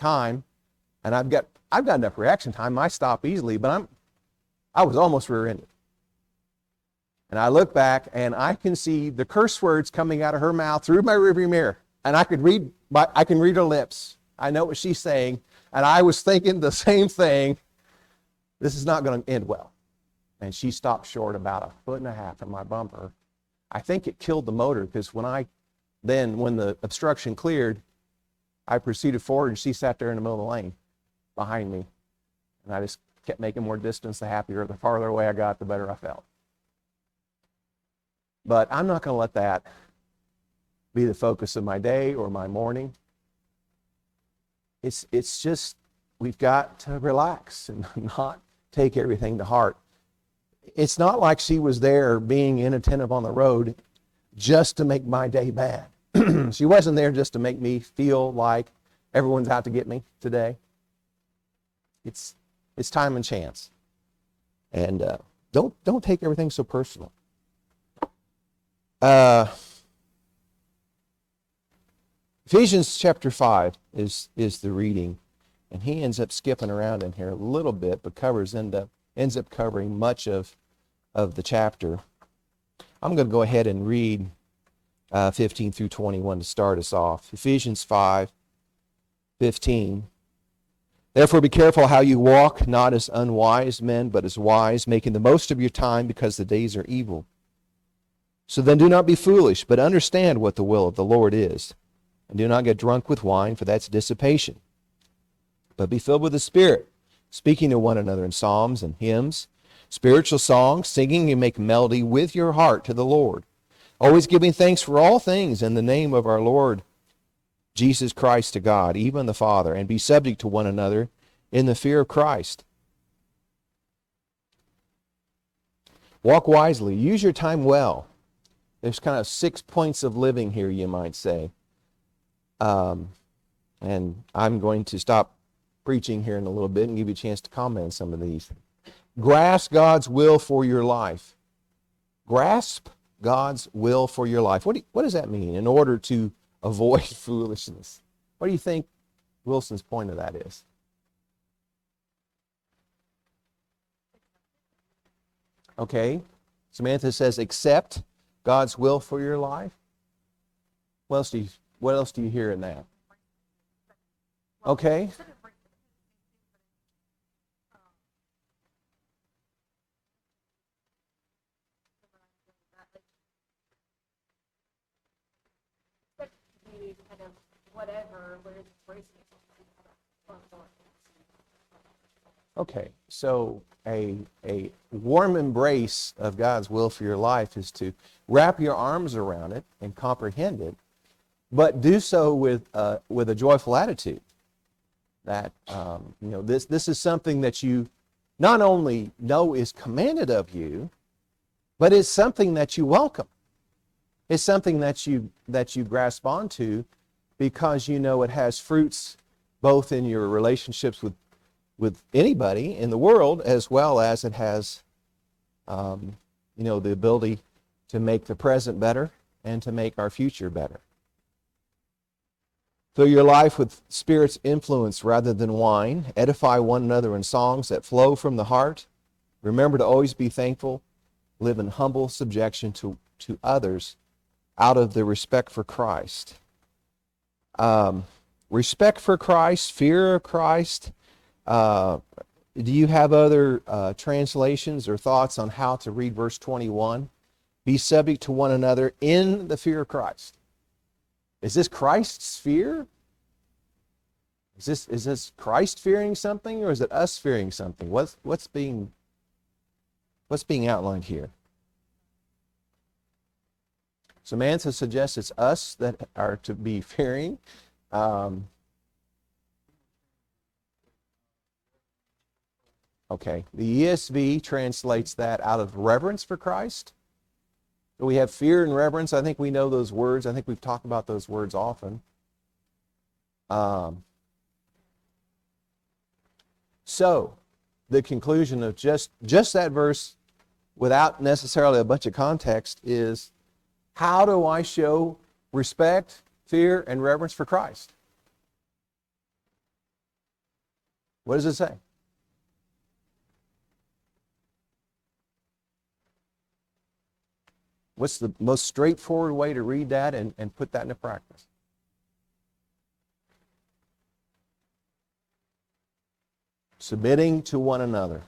time, and I've got enough reaction time. I stop easily, but I was almost rear-ended. And I look back and I can see the curse words coming out of her mouth through my rearview mirror. And I can read her lips. I know what she's saying. And I was thinking the same thing. This is not going to end well. And she stopped short about 1.5 feet from my bumper. I think it killed the motor, because when the obstruction cleared, I proceeded forward and she sat there in the middle of the lane behind me. And I just kept making more distance. The farther away I got, the better I felt. But I'm not going to let that be the focus of my day or my morning. It's just, we've got to relax and not take everything to heart. It's not like she was there being inattentive on the road just to make my day bad. She wasn't there just to make me feel like everyone's out to get me today. It's time and chance. And don't take everything so personal. Ephesians chapter 5 is the reading, and he ends up skipping around in here a little bit, but ends up covering much of the chapter. I'm going to go ahead and read 15 through 21 to start us off. Ephesians 5:15. Therefore be careful how you walk, not as unwise men, but as wise, making the most of your time, because the days are evil. So then do not be foolish, but understand what the will of the Lord is. And do not get drunk with wine, for that's dissipation. But be filled with the Spirit, speaking to one another in psalms and hymns, spiritual songs, singing and make melody with your heart to the Lord, always giving thanks for all things in the name of our Lord Jesus Christ to God, even the Father, and be subject to one another in the fear of Christ. Walk wisely. Use your time well. There's kind of 6 points of living here, you might say. And I'm going to stop preaching here in a little bit and give you a chance to comment on some of these. Grasp God's will for your life. Grasp God's will for your life. What does that mean? In order to avoid foolishness. What do you think Wilson's point of that is? Okay. Samantha says, accept God's will for your life. What else do you hear in that? Okay. Okay, so a warm embrace of God's will for your life is to wrap your arms around it and comprehend it, but do so with a joyful attitude. That this is something that you not only know is commanded of you, but it's something that you welcome. It's something that you grasp onto, because you know it has fruits both in your relationships with anybody in the world, as well as it has the ability to make the present better and to make our future better. Fill your life with Spirit's influence rather than wine. Edify one another in songs that flow from the heart. Remember to always be thankful. Live in humble subjection to others out of the respect for Christ. Respect for Christ, fear of Christ. Do you have other translations or thoughts on how to read verse 21? Be subject to one another in the fear of Christ. Is this Christ's fear? Is this Christ fearing something, or is it us fearing something? What's being outlined here? Samantha suggests it's us that are to be fearing. Okay, the ESV translates that out of reverence for Christ. We have fear and reverence. I think we know those words. I think we've talked about those words often. So, the conclusion of just that verse, without necessarily a bunch of context, is how do I show respect, fear, and reverence for Christ? What does it say? What's the most straightforward way to read that and put that into practice? Submitting to one another.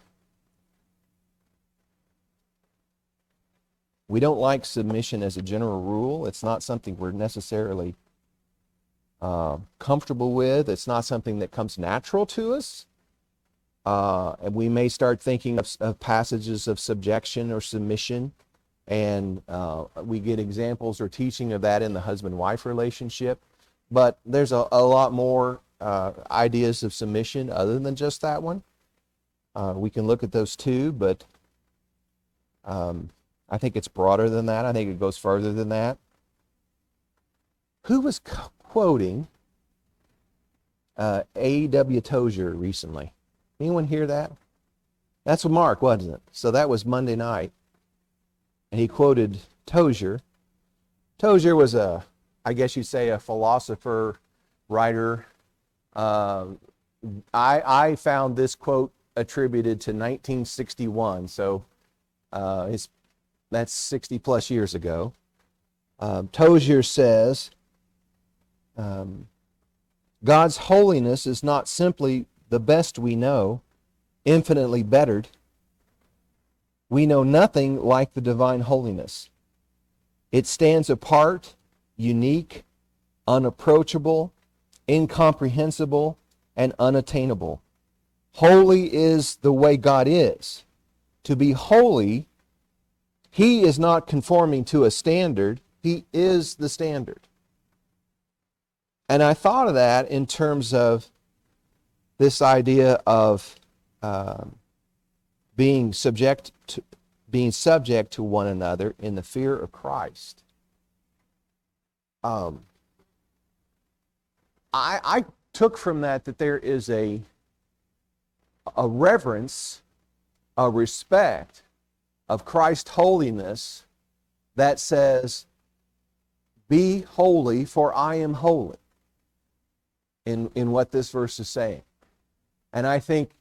We don't like submission as a general rule. It's not something we're necessarily comfortable with. It's not something that comes natural to us. And we may start thinking of passages of subjection or submission, and we get examples or teaching of that in the husband-wife relationship. But there's a lot more ideas of submission other than just that one. We can look at those too, but I think it's broader than that. I think it goes further than that. Who was quoting A.W. Tozier recently? Anyone hear that? That's Mark, wasn't it? So that was Monday night. And he quoted Tozier. Tozier was I guess you'd say, a philosopher, writer. I found this quote attributed to 1961, so that's 60 plus years ago. Tozier says, God's holiness is not simply the best we know, infinitely bettered. We know nothing like the divine holiness. It stands apart, unique, unapproachable, incomprehensible, and unattainable. Holy is the way God is. To be holy, He is not conforming to a standard. He is the standard. And I thought of that in terms of this idea of being subject to one another in the fear of Christ. I took from that there is a reverence, a respect of Christ's holiness that says, "Be holy, for I am holy," in what this verse is saying. And I think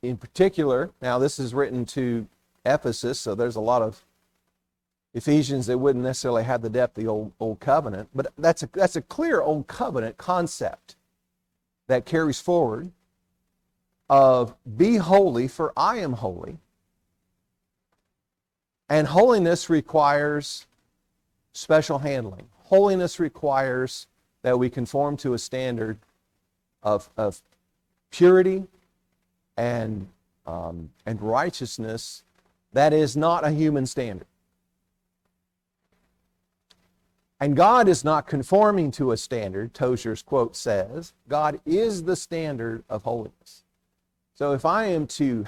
in particular, now this is written to Ephesus, so there's a lot of Ephesians that wouldn't necessarily have the depth of the old covenant, but that's a clear old covenant concept that carries forward of be holy, for I am holy. And holiness requires special handling. Holiness requires that we conform to a standard of purity and righteousness that is not a human standard. And God is not conforming to a standard. Tozier's quote says, God is the standard of holiness. So if I am to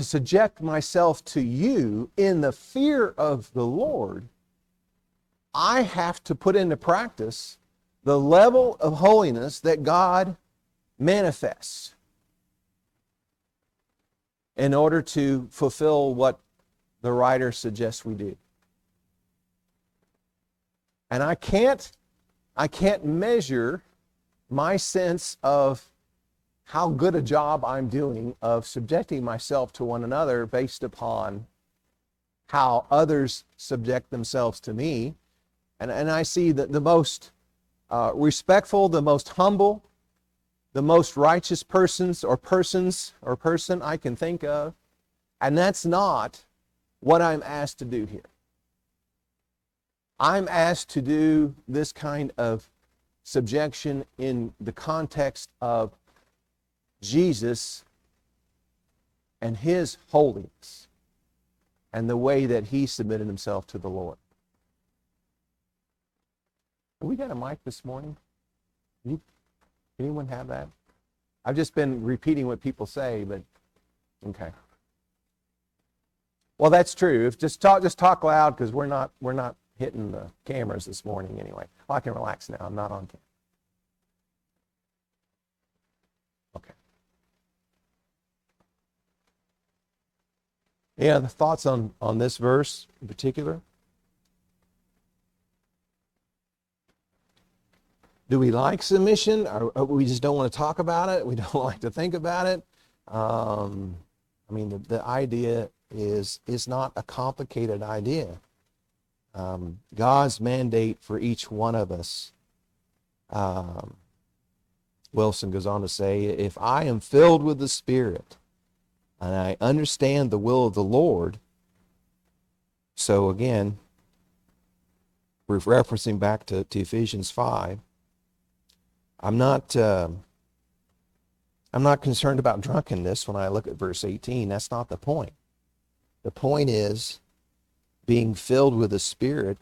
subject myself to you in the fear of the Lord, I have to put into practice the level of holiness that God manifests in order to fulfill what the writer suggests we do. And I can't measure my sense of how good a job I'm doing of subjecting myself to one another based upon how others subject themselves to me. And I see that the most respectful, the most humble, the most righteous person I can think of. And that's not what I'm asked to do here. I'm asked to do this kind of subjection in the context of Jesus and His holiness and the way that He submitted Himself to the Lord. Have we got a mic this morning? Anyone have that? I've just been repeating what people say, but okay. Well, that's true. If just talk loud, because we're not hitting the cameras this morning anyway. Well, I can relax now. I'm not on camera. Okay. Any other thoughts on this verse in particular? Do we like submission, or we just don't want to talk about it? We don't like to think about it. I mean, the idea is not a complicated idea. God's mandate for each one of us. Wilson goes on to say, if I am filled with the Spirit and I understand the will of the Lord, so again, we're referencing back to Ephesians 5, I'm not concerned about drunkenness when I look at verse 18. That's not the point. The point is being filled with the Spirit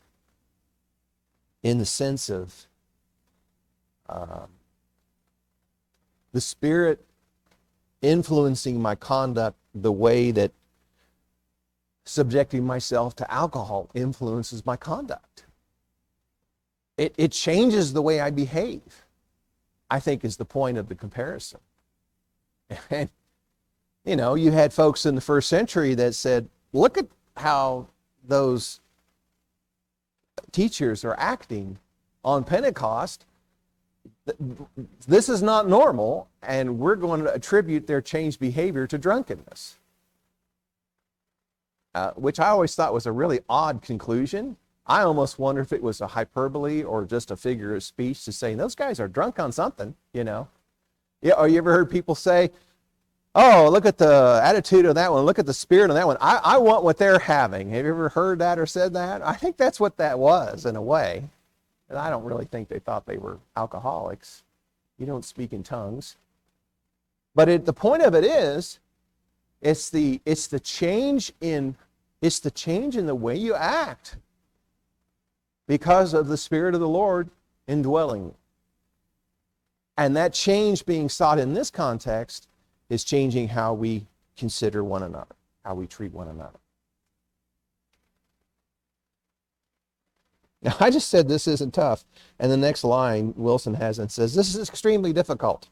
in the sense of the Spirit influencing my conduct the way that subjecting myself to alcohol influences my conduct. It changes the way I behave, I think, is the point of the comparison. And, you know, you had folks in the first century that said, look at how those teachers are acting on Pentecost. This is not normal, and we're going to attribute their changed behavior to drunkenness. Which I always thought was a really odd conclusion. I almost wonder if it was a hyperbole or just a figure of speech to say, those guys are drunk on something, you know. Yeah, or you ever heard people say, oh, look at the attitude of that one, look at the spirit of that one. I want what they're having. Have you ever heard that or said that? I think that's what that was in a way. And I don't really think they thought they were alcoholics. You don't speak in tongues. But the point of it is, it's the change in the way you act because of the Spirit of the Lord indwelling you. And that change being sought in this context is changing how we consider one another, how we treat one another. Now, I just said this isn't tough, and the next line Wilson has and says, this is extremely difficult.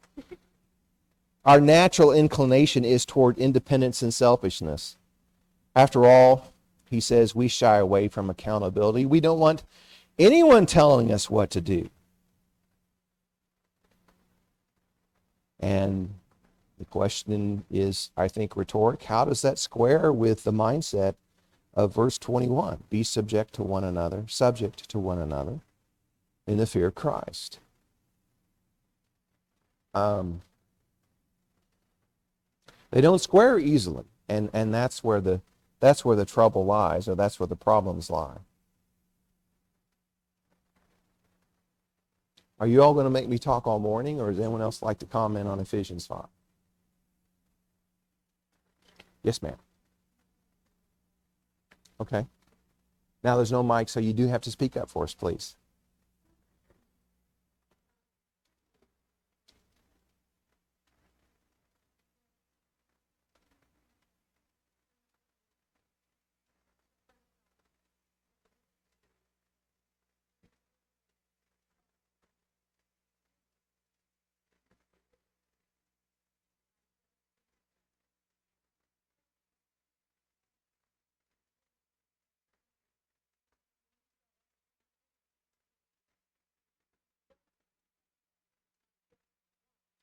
Our natural inclination is toward independence and selfishness. After all, he says, we shy away from accountability. We don't want anyone telling us what to do. And the question is, I think, rhetoric. How does that square with the mindset of verse 21? Be subject to one another in the fear of Christ. They don't square easily, and that's where the trouble lies, or that's where the problems lie. Are you all going to make me talk all morning, or does anyone else like to comment on Ephesians 5? Yes, ma'am. Okay. Now there's no mic, so you do have to speak up for us, please.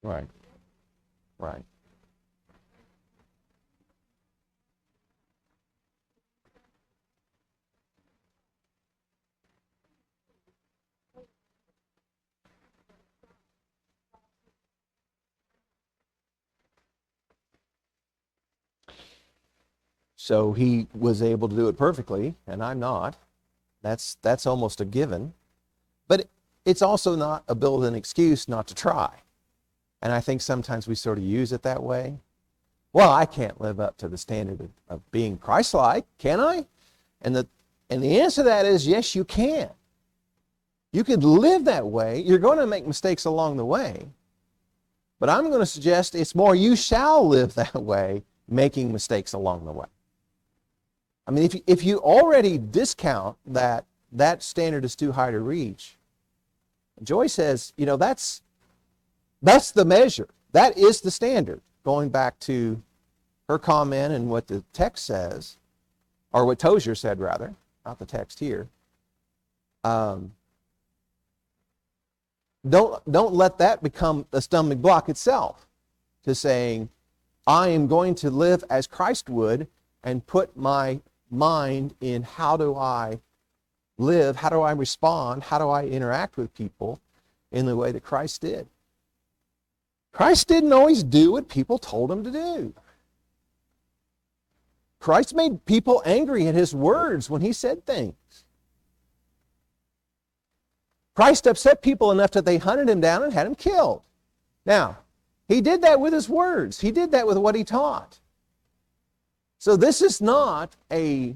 Right. Right. So he was able to do it perfectly, and I'm not. That's almost a given. But it's also not a built-in excuse not to try. And I think sometimes we sort of use it that way. Well, I can't live up to the standard of being Christ-like, can I? And the answer to that is, yes, you can. You could live that way. You're going to make mistakes along the way. But I'm going to suggest it's more you shall live that way, making mistakes along the way. I mean, if you already discount that standard is too high to reach, Joy says, you know, that's the measure. That is the standard. Going back to her comment and what the text says, or what Tozer said rather, not the text here. don't let that become the stumbling block itself to saying, I am going to live as Christ would and put my mind in how do I live, how do I respond, how do I interact with people in the way that Christ did. Christ didn't always do what people told him to do. Christ made people angry at his words when he said things. Christ upset people enough that they hunted him down and had him killed. Now, he did that with his words. He did that with what he taught. So this is not a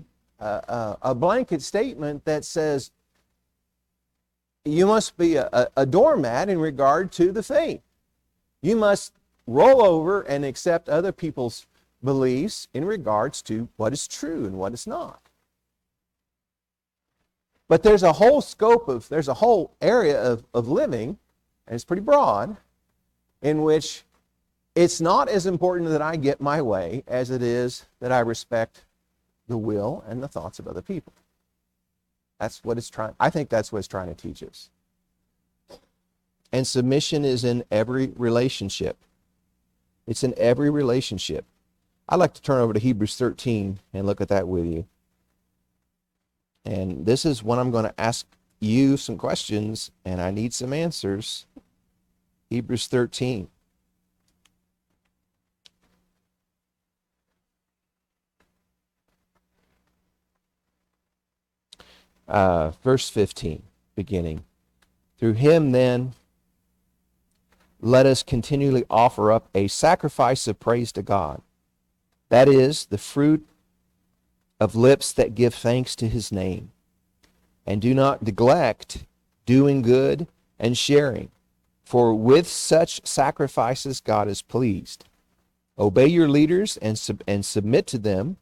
blanket statement that says you must be a doormat in regard to the faith. You must roll over and accept other people's beliefs in regards to what is true and what is not. But there's a whole there's a whole area of living, and it's pretty broad, in which it's not as important that I get my way as it is that I respect the will and the thoughts of other people. That's what I think that's what it's trying to teach us. And submission is in every relationship. It's in every relationship. I'd like to turn over to Hebrews 13 and look at that with you. And this is when I'm going to ask you some questions, and I need some answers. Hebrews 13. Verse 15, beginning. Through him, then, let us continually offer up a sacrifice of praise to God. That is, the fruit of lips that give thanks to his name. And do not neglect doing good and sharing, for with such sacrifices God is pleased. Obey your leaders and submit to them,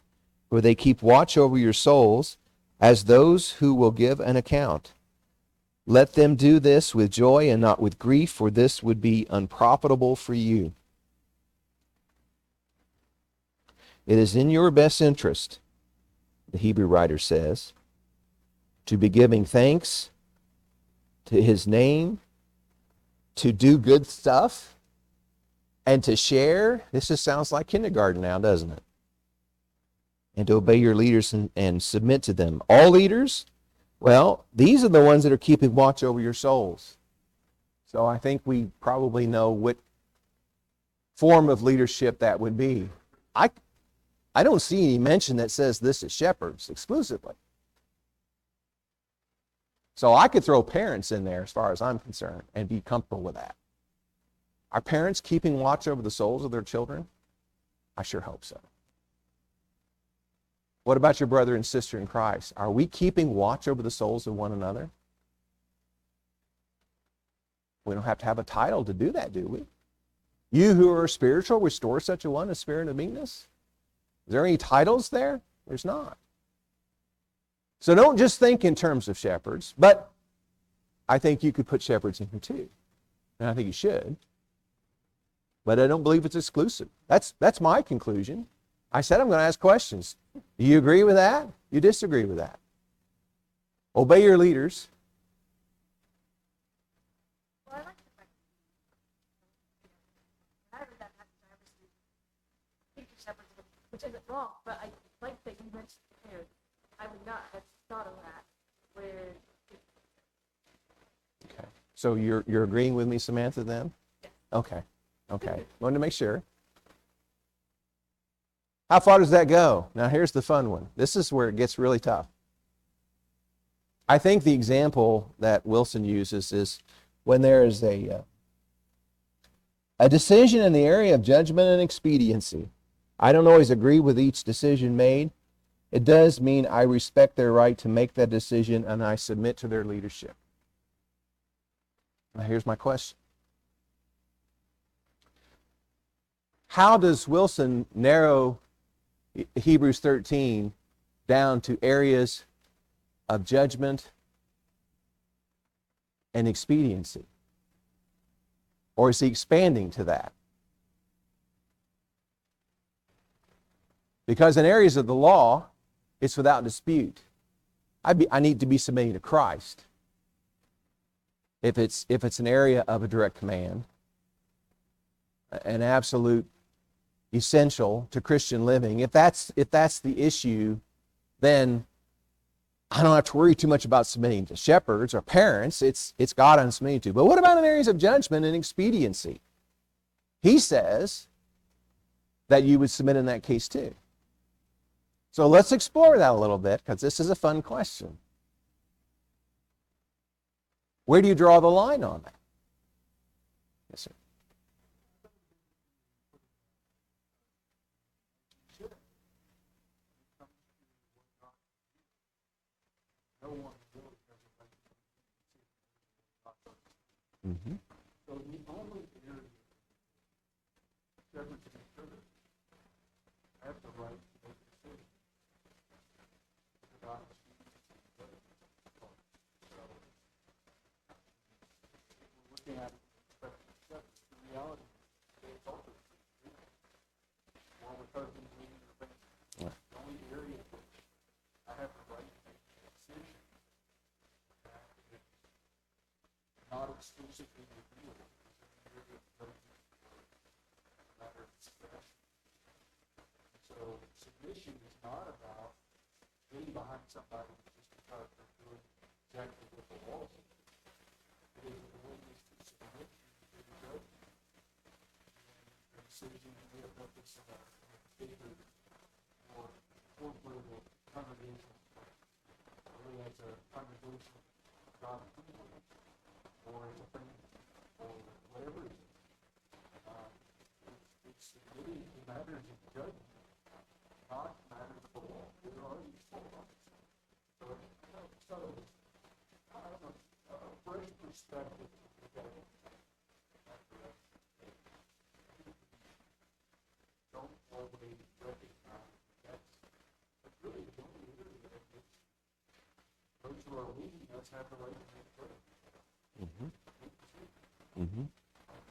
for they keep watch over your souls as those who will give an account. Let them do this with joy and not with grief, for this would be unprofitable for you. It is in your best interest, the Hebrew writer says, to be giving thanks to his name, to do good stuff, and to share. This just sounds like kindergarten now, doesn't it? And to obey your leaders and submit to them. All leaders, well, these are the ones that are keeping watch over your souls. So I think we probably know what form of leadership that would be. I don't see any mention that says this is shepherds exclusively. So I could throw parents in there as far as I'm concerned and be comfortable with that. Are parents keeping watch over the souls of their children? I sure hope so. What about your brother and sister in Christ? Are we keeping watch over the souls of one another? We don't have to have a title to do that, do we? You who are spiritual, restore such a one, a spirit of meekness. Is there any titles there? There's not. So don't just think in terms of shepherds, but I think you could put shepherds in here too. And I think you should. But I don't believe it's exclusive. That's my conclusion. I said I'm going to ask questions. Do you agree with that? You disagree with that? Obey your leaders. Well, I like the fact that I read that passage, I obviously think of shepherds, which isn't wrong, but I like that you mentioned the parents. I would not have thought of that with. Okay. So you're agreeing with me, Samantha, then? Yes. Okay. Wanted to make sure. How far does that go? Now here's the fun one. This is where it gets really tough. I think the example that Wilson uses is when there is a decision in the area of judgment and expediency. I don't always agree with each decision made. It does mean I respect their right to make that decision and I submit to their leadership. Now here's my question. How does Wilson narrow Hebrews 13 down to areas of judgment and expediency? Or is he expanding to that? Because in areas of the law, it's without dispute. I need to be submitting to Christ. if it's an area of a direct command, an absolute essential to Christian living, if that's the issue, then I don't have to worry too much about submitting to shepherds or parents. It's God I'm submitting to. But what about in areas of judgment and expediency? He says that you would submit in that case too. So let's explore that a little bit, because this is a fun question. Where do you draw the line on that? Yes, sir. Mm-hmm. So the only area shepherds and children have the right to make decisions about the so if we're looking at shepherds, the reality is they both are while the husband leading the family. The only area in which I have the right to make a decision is not exclusively revealed is an area of judgment or a matter of discretion. So submission is not about getting behind somebody just because they're doing exactly what the law says. It is a willingness to submit to the judgment and the decision and we have done this in a particular or corporate or congregational, really as a congregation of God or as a family or whatever it is. It's submitting to matters of judgment, not matters of the law. There are these laws. So I have a fresh perspective to look at it. Don't always recognize that's really the only area that those who are leading us have the right to make judgment. Mm-hmm. Mm-hmm.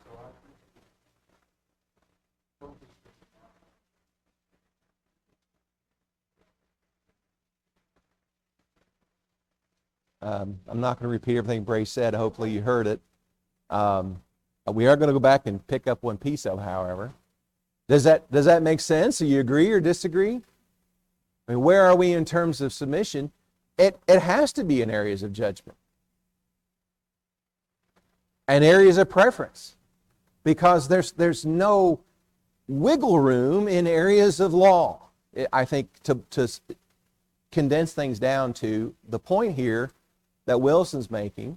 So I appreciate focus. I'm not going to repeat everything Bray said. Hopefully you heard it. We are going to go back and pick up one piece of, however. Does that make sense? Do you agree or disagree? I mean, where are we in terms of submission? It has to be in areas of judgment and areas of preference, because there's no wiggle room in areas of law. I think to condense things down to the point here that Wilson's making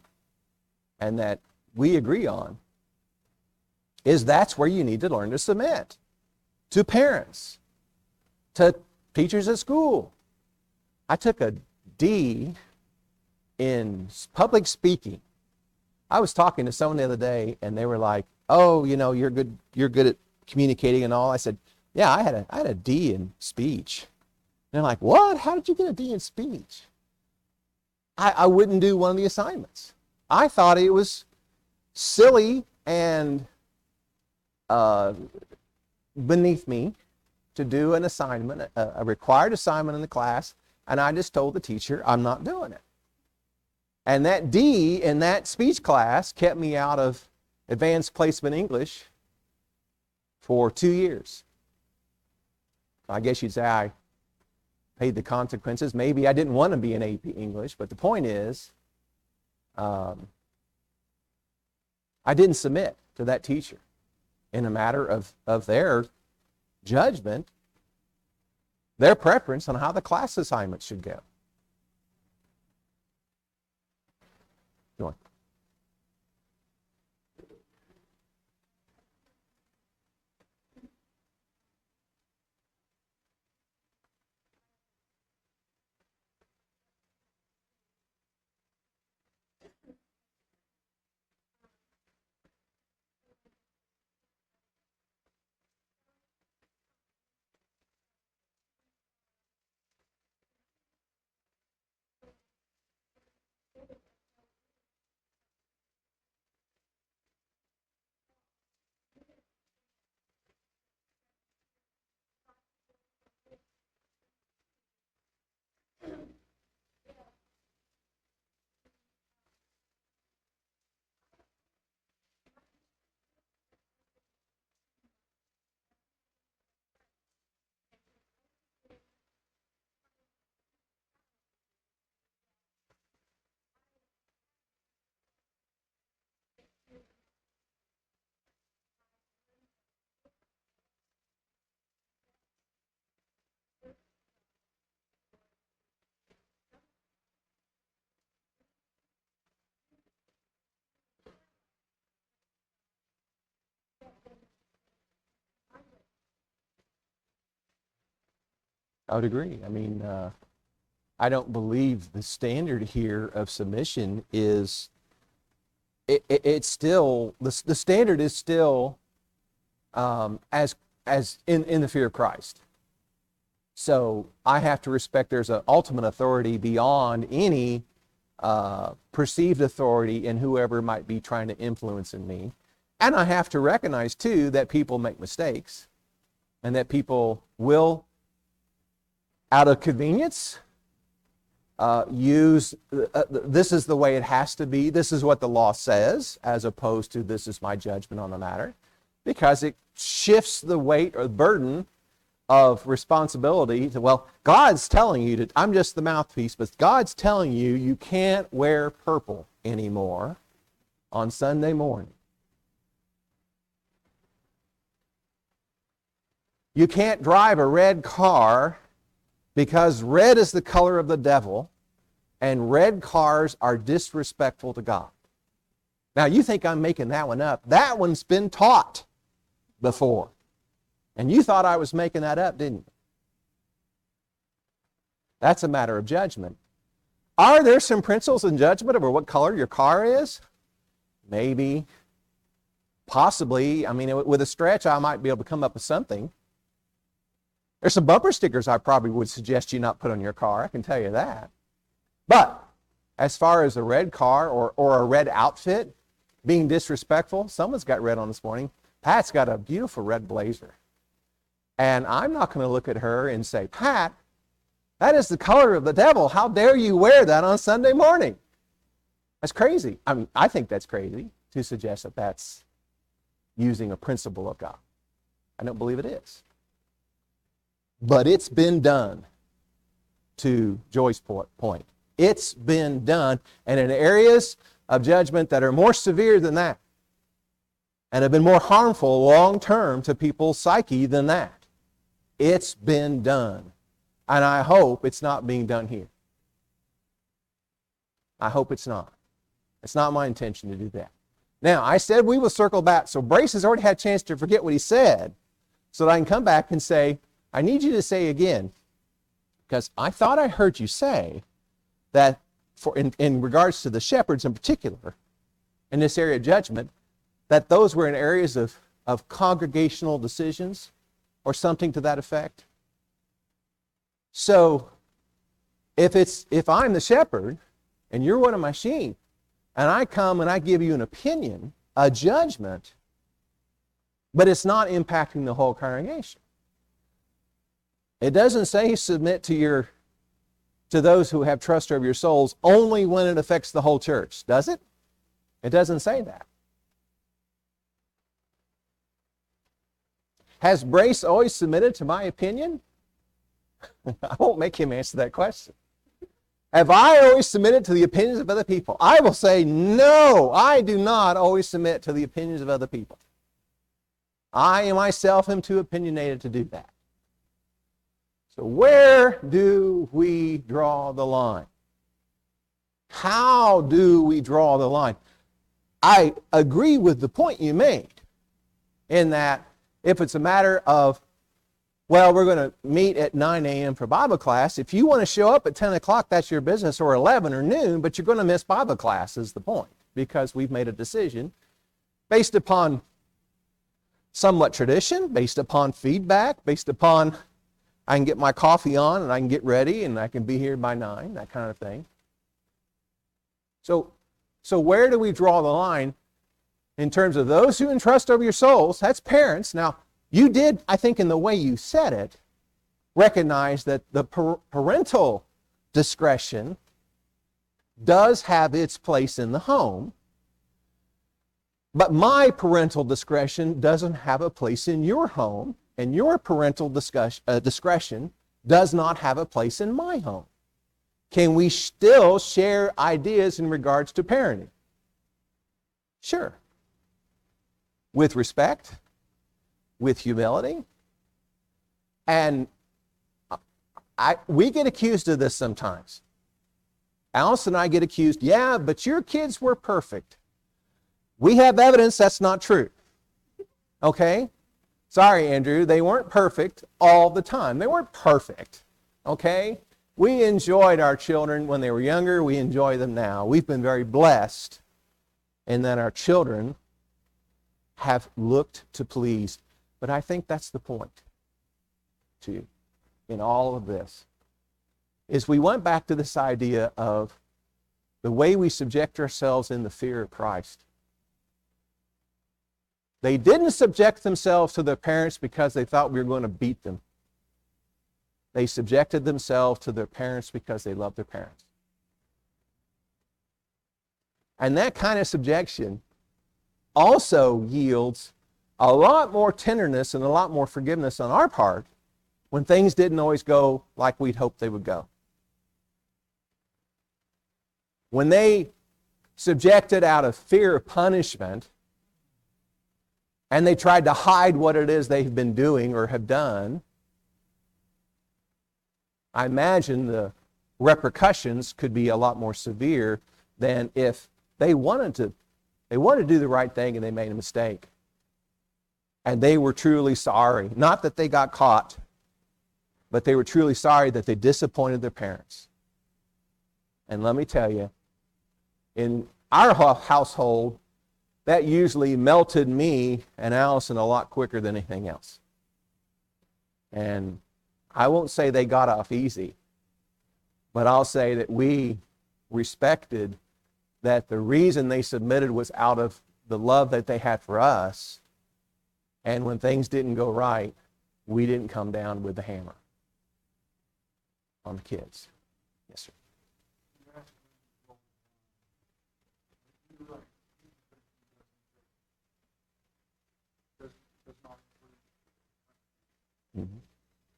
and that we agree on is that's where you need to learn to submit to parents, to teachers at school. I took a D in public speaking. I was talking to someone the other day and they were like, "Oh, you're good at communicating and all." I said, "Yeah, I had a D in speech." And they're like, "What? How did you get a D in speech?" I wouldn't do one of the assignments. I thought it was silly and beneath me to do an assignment, a required assignment in the class, and I just told the teacher I'm not doing it. And that D in that speech class kept me out of advanced placement English for 2 years. I guess you'd say I paid the consequences. Maybe I didn't want to be in AP English, but the point is, I didn't submit to that teacher in a matter of their judgment, their preference on how the class assignment should go. Go on. I would agree. I mean, I don't believe the standard here of submission is, it's still, the standard is still as in the fear of Christ. So I have to respect there's an ultimate authority beyond any perceived authority in whoever might be trying to influence in me. And I have to recognize too that people make mistakes and that people will, out of convenience, use this is the way it has to be, this is what the law says, as opposed to this is my judgment on the matter, because it shifts the weight or the burden of responsibility to, well, God's telling you to, I'm just the mouthpiece, but God's telling you you can't wear purple anymore on Sunday morning. You can't drive a red car because red is the color of the devil and red cars are disrespectful to God. Now, you think I'm making that one up. That one's been taught before. And you thought I was making that up, didn't you? That's a matter of judgment. Are there some principles in judgment over what color your car is? Maybe. Possibly. I mean, with a stretch, I might be able to come up with something. There's some bumper stickers I probably would suggest you not put on your car, I can tell you that. But as far as a red car or a red outfit being disrespectful, someone's got red on this morning. Pat's got a beautiful red blazer. And I'm not going to look at her and say, Pat, that is the color of the devil. How dare you wear that on Sunday morning? That's crazy. I mean, I think that's crazy to suggest that that's using a principle of God. I don't believe it is. But it's been done, to Joy's point. It's been done, and in areas of judgment that are more severe than that, and have been more harmful long-term to people's psyche than that. It's been done. And I hope it's not being done here. I hope it's not. It's not my intention to do that. Now, I said we will circle back. So Brace has already had a chance to forget what he said so that I can come back and say, I need you to say again, because I thought I heard you say that in regards to the shepherds in particular, in this area of judgment, that those were in areas of congregational decisions or something to that effect. So if I'm the shepherd and you're one of my sheep and I come and I give you an opinion, a judgment, but it's not impacting the whole congregation. It doesn't say submit to those who have trust over your souls only when it affects the whole church, does it? It doesn't say that. Has Brace always submitted to my opinion? I won't make him answer that question. Have I always submitted to the opinions of other people? I will say, no, I do not always submit to the opinions of other people. I myself am too opinionated to do that. So where do we draw the line? How do we draw the line? I agree with the point you made in that if it's a matter of, well, we're going to meet at 9 a.m. for Bible class. If you want to show up at 10 o'clock, that's your business, or 11 or noon, but you're going to miss Bible class is the point, because we've made a decision based upon somewhat tradition, based upon feedback, based upon I can get my coffee on and I can get ready and I can be here by 9, that kind of thing. So where do we draw the line in terms of those who entrust over your souls? That's parents. Now, you did, I think in the way you said it, recognize that the parental discretion does have its place in the home, but my parental discretion doesn't have a place in your home, and your parental discretion does not have a place in my home. Can we still share ideas in regards to parenting? Sure. With respect, with humility, and we get accused of this sometimes. Alice and I get accused, yeah, but your kids were perfect. We have evidence that's not true. Okay? Sorry, Andrew, they weren't perfect all the time. They weren't perfect. okay? We enjoyed our children when they were younger. We enjoy them now. We've been very blessed in that our children have looked to please. But I think that's the point, too, in all of this, is we went back to this idea of the way we subject ourselves in the fear of Christ. They didn't subject themselves to their parents because they thought we were going to beat them. They subjected themselves to their parents because they loved their parents. And that kind of subjection also yields a lot more tenderness and a lot more forgiveness on our part when things didn't always go like we'd hoped they would go. When they subjected out of fear of punishment and they tried to hide what it is they've been doing or have done, I imagine the repercussions could be a lot more severe than if they wanted to do the right thing and they made a mistake. And they were truly sorry. Not that they got caught, but they were truly sorry that they disappointed their parents. And let me tell you, in our household, that usually melted me and Allison a lot quicker than anything else. And I won't say they got off easy, but I'll say that we respected that the reason they submitted was out of the love that they had for us. And when things didn't go right, we didn't come down with the hammer on the kids. Yes, sir. Mm-hmm.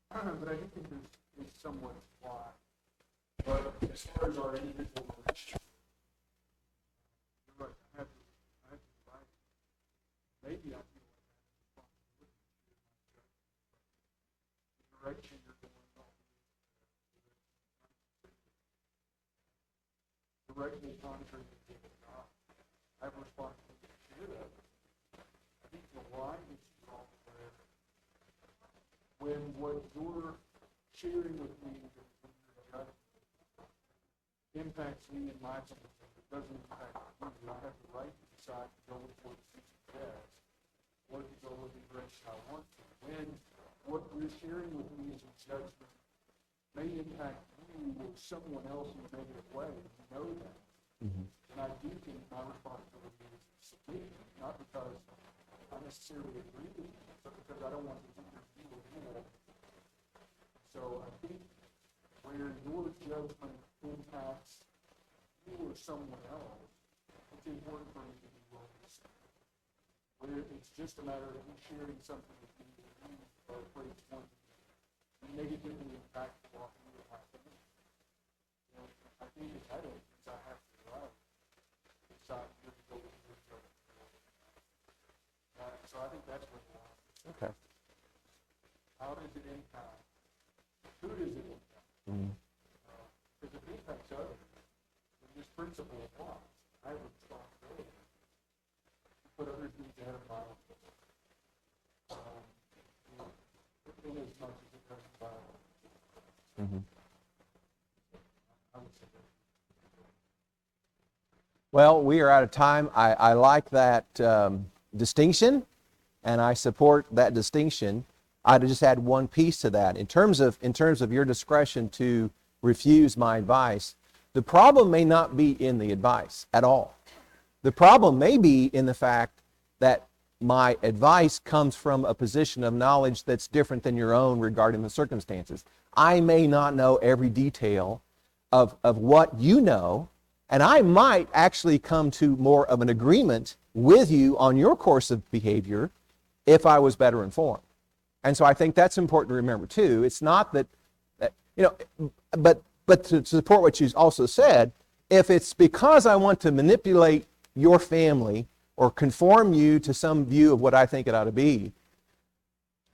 But I do think there's somewhat why. But as far as our individual relationship, you're right. I have to right. Maybe I feel like I have responsibility to my direction you're going on. Directly contrary to the will of God. I have a responsibility to share that. I think the line is wrong there. When what you're sharing with me impacts me in my position, it doesn't impact you. I have the right to decide to go with what suits me best, or to go with the direction I want to. When what you're sharing with me is a judgment may impact you or someone else in a negative way, you know that. Mm-hmm. And I do think my responsibility is to submit, not because I necessarily agree with you, but because I don't want to interfere with you. So I think where your judgment impacts you or someone else, it's important for you to be willing to say. Where it's just a matter of you sharing something with me that you are afraid it's going to negatively impact the walking with my family. You know, I think if that opens, I have to decide to go with your judgment. So I think that's what we're on. Okay. How does it impact? Who does it impact? Mm-hmm. Because if it impacts others, then this principle applies. I have a responsibility to put others' needs ahead of my own. In as much as it does my own. Mm-hmm. I would say that. Well, we are out of time. I like that distinction, and I support that distinction. I'd just add one piece to that. In terms of your discretion to refuse my advice, the problem may not be in the advice at all. The problem may be in the fact that my advice comes from a position of knowledge that's different than your own regarding the circumstances. I may not know every detail of what you know, and I might actually come to more of an agreement with you on your course of behavior if I was better informed. And so I think that's important to remember too. It's not that but to support what you also said, if it's because I want to manipulate your family or conform you to some view of what I think it ought to be,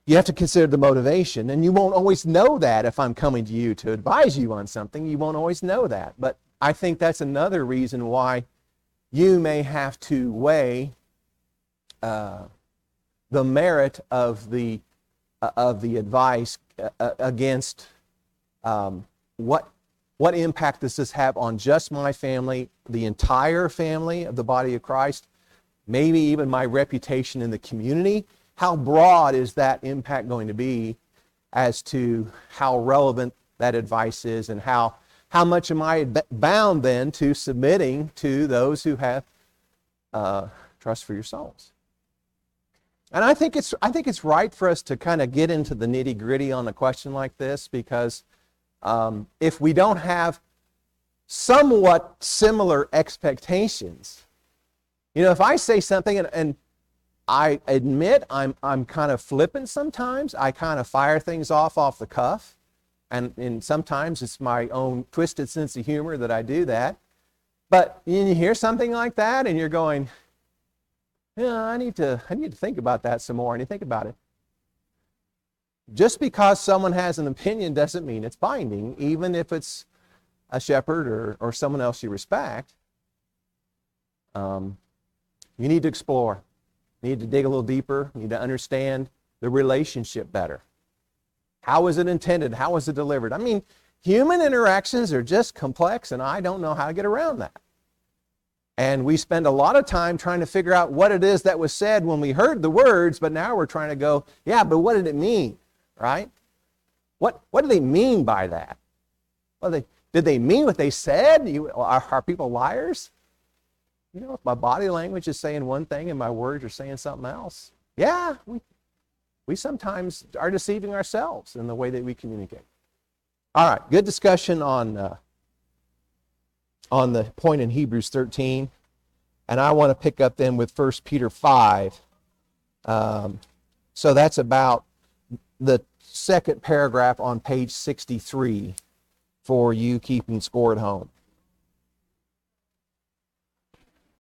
you have to consider the motivation. And you won't always know that if I'm coming to you to advise you on something. You won't always know that. But I think that's another reason why you may have to weigh the merit of the advice against What impact does this have on just my family, the entire family of the body of Christ, maybe even my reputation in the community? How broad is that impact going to be as to how relevant that advice is, and how much am I bound then to submitting to those who have trust for your souls? And I think it's right for us to kind of get into the nitty-gritty on a question like this, because if we don't have somewhat similar expectations, if I say something and I admit I'm kind of flippant sometimes, I kind of fire things off the cuff, and sometimes it's my own twisted sense of humor that I do that. But you hear something like that and you're going, I need to think about that some more. And you think about it. Just because someone has an opinion doesn't mean it's binding, even if it's a shepherd or someone else you respect. You need to explore. You need to dig a little deeper. You need to understand the relationship better. How was it intended? How was it delivered? I mean, human interactions are just complex, and I don't know how to get around that. And we spend a lot of time trying to figure out what it is that was said when we heard the words, but now we're trying to go, yeah, but what did it mean, right? What do they mean by that? Well, did they mean what they said? Are people liars? If my body language is saying one thing and my words are saying something else, yeah, we sometimes are deceiving ourselves in the way that we communicate. All right, good discussion on the point in Hebrews 13, and I want to pick up then with 1 Peter 5. So that's about the second paragraph on page 63 for you keeping score at home.